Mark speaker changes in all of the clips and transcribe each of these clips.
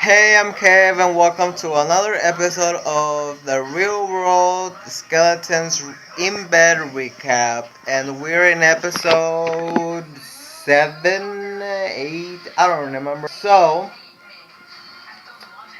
Speaker 1: Hey, I'm Kev, and welcome to another episode of the Real World Skeletons in Bed recap. And we're in episode 7, 8, I don't remember.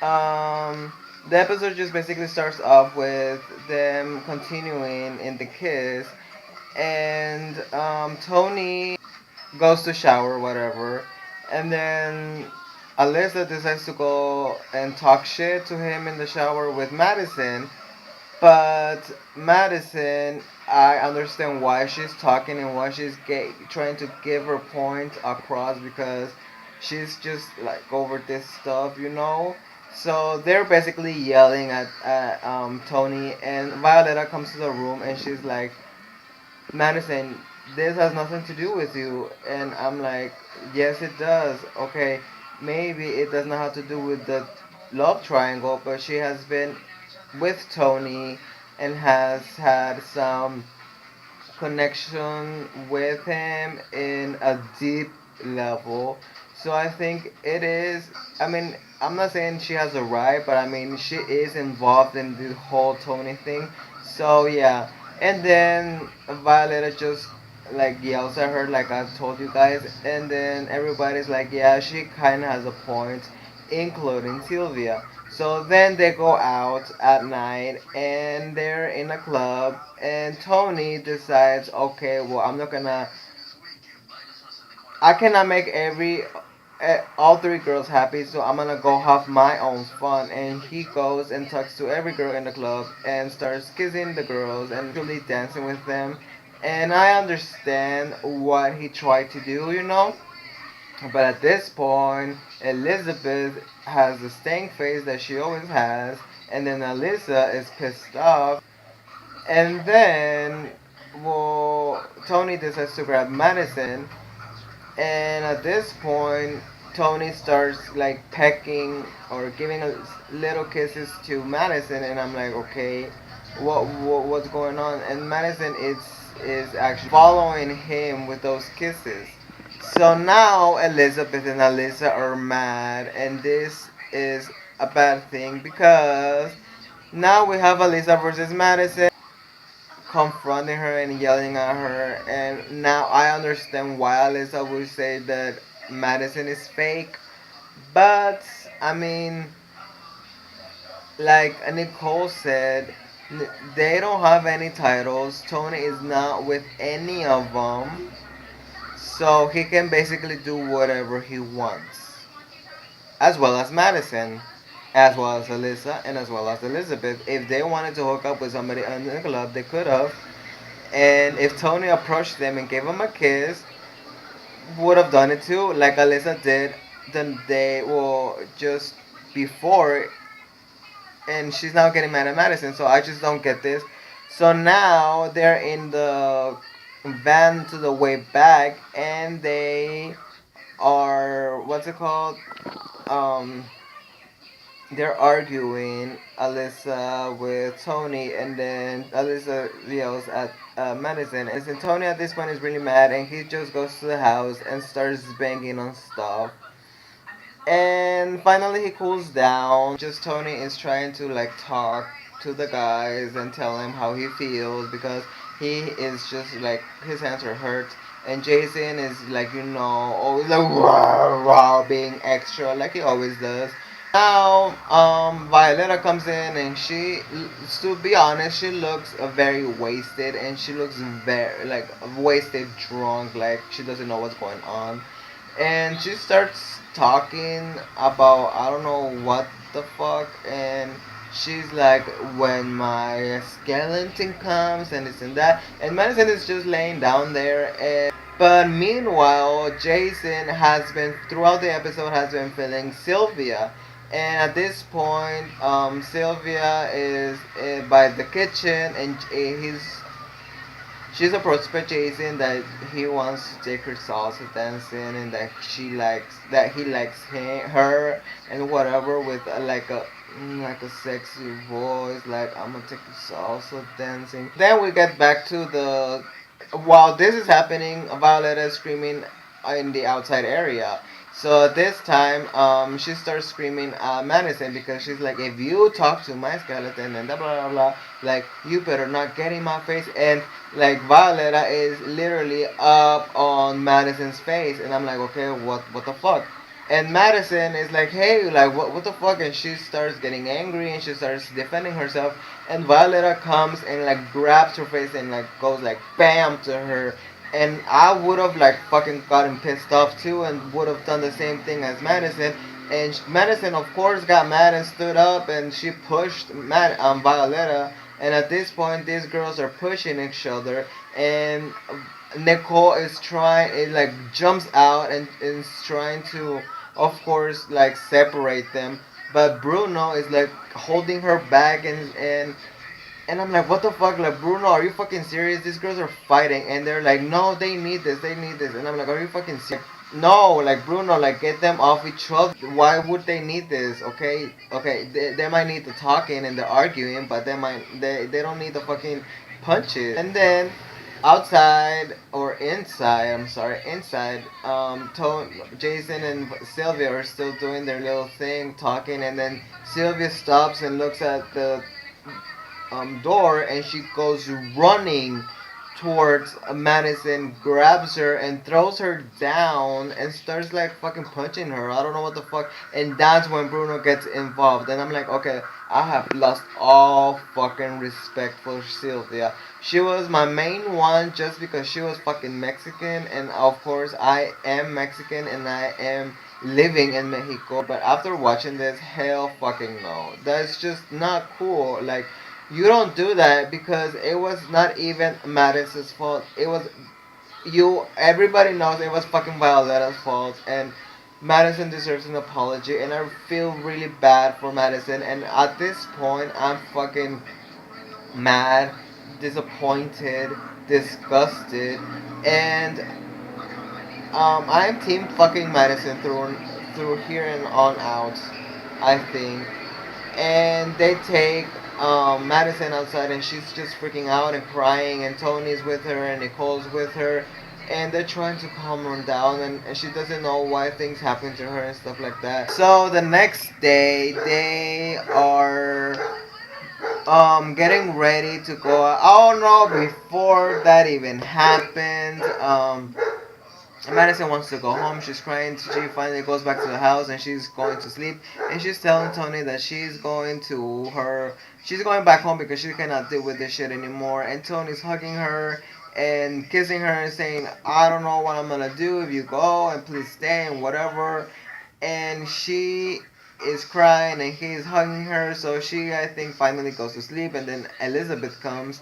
Speaker 1: The episode just basically starts off with them continuing in the kiss, and Tony goes to shower, whatever, and then Alyssa decides to go and talk shit to him in the shower with Madison. But Madison, I understand why she's talking and why she's trying to give her point across because she's just like over this stuff. So they're basically yelling at Tony, and Violetta comes to the room and she's like, Madison, this has nothing to do with you. And I'm like, yes, it does. Okay, maybe it does not have to do with the love triangle, but she has been with Tony and has had some connection with him in a deep level. So I think it is. I mean, I'm not saying she has a right, but I mean, she is involved in the whole Tony thing. So yeah. And then Violetta just like yells at her, like I told you guys. And then everybody's like, yeah, she kind of has a point, including Sylvia. So then they go out at night and they're in a club, and Tony decides, okay, well, I cannot make all three girls happy, so I'm gonna go have my own fun. And he goes and talks to every girl in the club and starts kissing the girls and really dancing with them. And I understand what he tried to do. But at this point, Elizabeth has the stank face that she always has, and then Alyssa is pissed off. And then, well, Tony decides to grab Madison, and at this point, Tony starts like pecking or giving little kisses to Madison, and I'm like, okay, what's going on? And Madison is actually following him with those kisses. So now Elizabeth and Alyssa are mad, and this is a bad thing because now we have Alyssa versus Madison confronting her and yelling at her, and now I understand why Alyssa would say that Madison is fake. But I mean, like Nicole said, they don't have any titles. Tony is not with any of them, so he can basically do whatever he wants, as well as Madison, as well as Alyssa, and as well as Elizabeth. If they wanted to hook up with somebody in the club, they could have. And if Tony approached them and gave them a kiss, would have done it too, like Alyssa did the day, well, just before, and she's now getting mad at Madison. So I just don't get this. So now they're in the van to the way back, and they are, what's it called? Um, they're arguing, Alyssa with Tony, and then Alyssa yells at Madison. And Tony at this point is really mad, and he just goes to the house and starts banging on stuff. And finally, he cools down. Just Tony is trying to like talk to the guys and tell him how he feels because he is just like his hands are hurt. And Jason is like, always like rah, rah, being extra like he always does. Now, Violetta comes in and to be honest, she looks very wasted, and she looks very like wasted, drunk, like she doesn't know what's going on. And she starts talking about I don't know what the fuck, and she's like, when my skeleton comes and this and that, and Madison is just laying down there. But meanwhile, Jason has been throughout the episode has been feeling Sylvia, and at this point, Sylvia is by the kitchen, and she's approached by Jason that he wants to take her salsa dancing, and that he likes her and whatever, with like a sexy voice, like, I'm gonna take you salsa dancing. Then we get back to the while this is happening, Violetta is screaming in the outside area. So this time, she starts screaming Madison because she's like, if you talk to my skeleton and blah blah blah, blah, like you better not get in my face. And like Violetta is literally up on Madison's face, and I'm like, okay, what the fuck? And Madison is like, hey, like what the fuck? And she starts getting angry and she starts defending herself. And Violetta comes and like grabs her face and like goes like bam to her. And I would have like fucking gotten pissed off too and would have done the same thing as Madison. And Madison, of course, got mad and stood up and she pushed Violetta. And at this point, these girls are pushing each other. And Nicole is trying, it like jumps out and is trying to, of course, like separate them. But Bruno is like holding her back and I'm like, what the fuck? Like, Bruno, are you fucking serious? These girls are fighting. And they're like, no, they need this. They need this. And I'm like, are you fucking serious? No, like, Bruno, like, get them off each other. Why would they need this? Okay? Okay, they might need the talking and the arguing, but they don't need the fucking punches. And then, outside, or inside, I'm sorry, inside, Jason and Sylvia are still doing their little thing, talking. And then Sylvia stops and looks at the door and she goes running towards Madison, grabs her and throws her down and starts like fucking punching her. I don't know what the fuck. And that's when Bruno gets involved. And I'm like, okay, I have lost all fucking respect for Sylvia. She was my main one just because she was fucking Mexican. And of course, I am Mexican and I am living in Mexico. But after watching this, hell fucking no. That's just not cool. Like, you don't do that because it was not even Madison's fault. It was you. Everybody knows it was fucking Violetta's fault, and Madison deserves an apology. And I feel really bad for Madison. And at this point, I'm fucking mad, disappointed, disgusted, and I'm team fucking Madison through here and on out. I think and they take Madison outside, and she's just freaking out and crying, and Tony's with her, and Nicole's with her, and they're trying to calm her down, and she doesn't know why things happen to her and stuff like that. So the next day, they are getting ready to go out. Oh no, before that even happened, Madison wants to go home. She's crying. She finally goes back to the house and she's going to sleep. And she's telling Tony that she's going back home because she cannot deal with this shit anymore. And Tony's hugging her and kissing her and saying, I don't know what I'm gonna do if you go and please stay and whatever. And she is crying and he's hugging her. So she, I think, finally goes to sleep. And then Elizabeth comes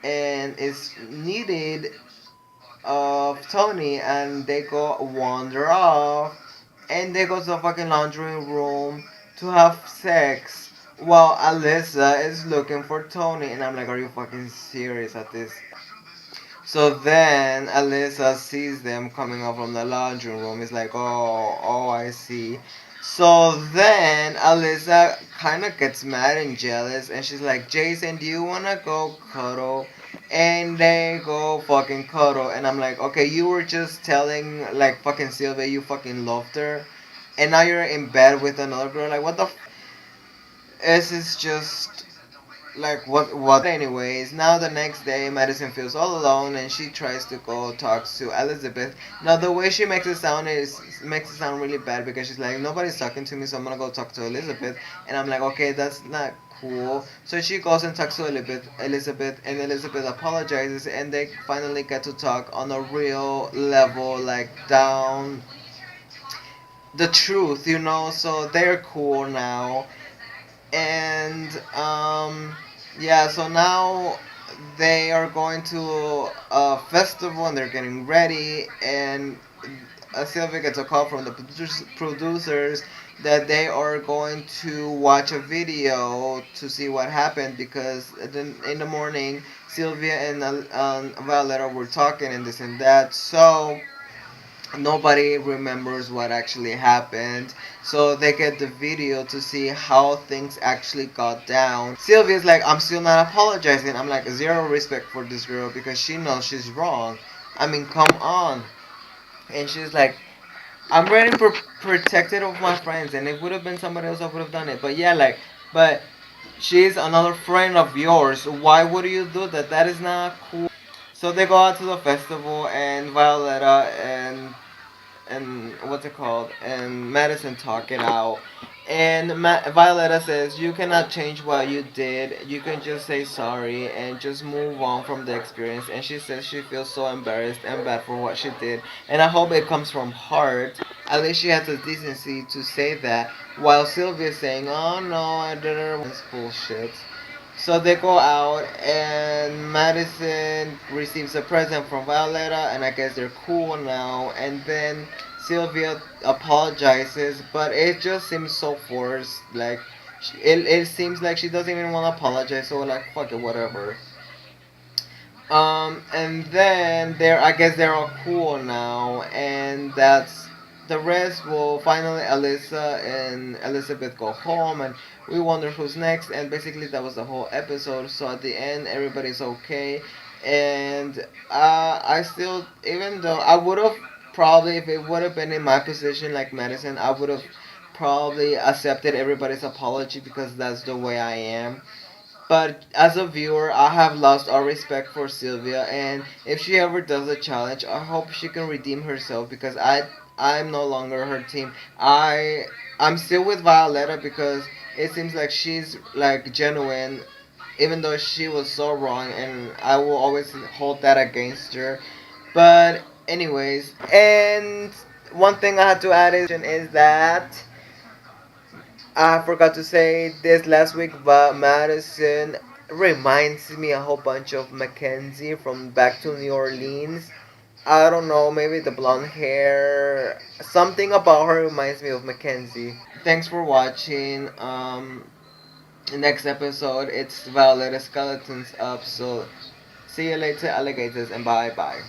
Speaker 1: and is needed of Tony and they go wander off and they go to the fucking laundry room to have sex while Alyssa is looking for Tony and I'm like, are you fucking serious at this? So then Alyssa sees them coming up from the laundry room. It's like, oh, I see. So then Alyssa kind of gets mad and jealous, and she's like, Jason, do you wanna go cuddle? And they go fucking cuddle, and I'm like, okay, you were just telling like fucking Sylvia you fucking loved her, and now you're in bed with another girl. Like, what the? This is just like what anyways. Now the next day Madison feels all alone and she tries to go talk to Elizabeth. Now the way she makes it sound really bad because she's like, nobody's talking to me, so I'm gonna go talk to Elizabeth. And I'm like, okay, that's not cool. So she goes and talks to Elizabeth, and Elizabeth apologizes, and they finally get to talk on a real level, like down the truth, so they're cool now. And yeah, so now they are going to a festival and they're getting ready, and Sylvia gets a call from the producers that they are going to watch a video to see what happened because then in the morning Sylvia and Violetta were talking and this and that. So nobody remembers what actually happened, so they get the video to see how things actually got down. Sylvia's like, I'm still not apologizing. I'm like, zero respect for this girl because she knows she's wrong. I mean, come on. And she's like, I'm very protected of my friends, and if it would have been somebody else, I would have done it. But yeah, like, but she's another friend of yours. Why would you do that? That is not cool. So they go out to the festival, and Violetta and what's it called, and Madison talk it out, and Violetta says you cannot change what you did, you can just say sorry and just move on from the experience. And she says she feels so embarrassed and bad for what she did, and I hope it comes from heart. At least she has the decency to say that, while Sylvia's saying, oh no, I didn't. It's bullshit. So they go out, and Madison receives a present from Violetta, and I guess they're cool now. And then Sylvia apologizes, but it just seems so forced. Like, it seems like she doesn't even want to apologize, so like, fuck it, whatever. And then I guess they're all cool now, and that's the rest. Will finally Alyssa and Elizabeth go home, and we wonder who's next. And basically, that was the whole episode. So at the end, everybody's okay, and I still, even though I would have probably, if it would have been in my position like Madison, I would have probably accepted everybody's apology because that's the way I am. But as a viewer, I have lost all respect for Sylvia, and if she ever does a challenge, I hope she can redeem herself because I'm no longer her team. I'm still with Violetta because it seems like she's like genuine, even though she was so wrong, and I will always hold that against her. But anyways, and one thing I had to add is that I forgot to say this last week, but Madison reminds me a whole bunch of Mackenzie from Back to New Orleans. I don't know, maybe the blonde hair. Something about her reminds me of Mackenzie. Thanks for watching. Next episode, it's Violetta Skeletons up. So see you later, alligators, and bye bye.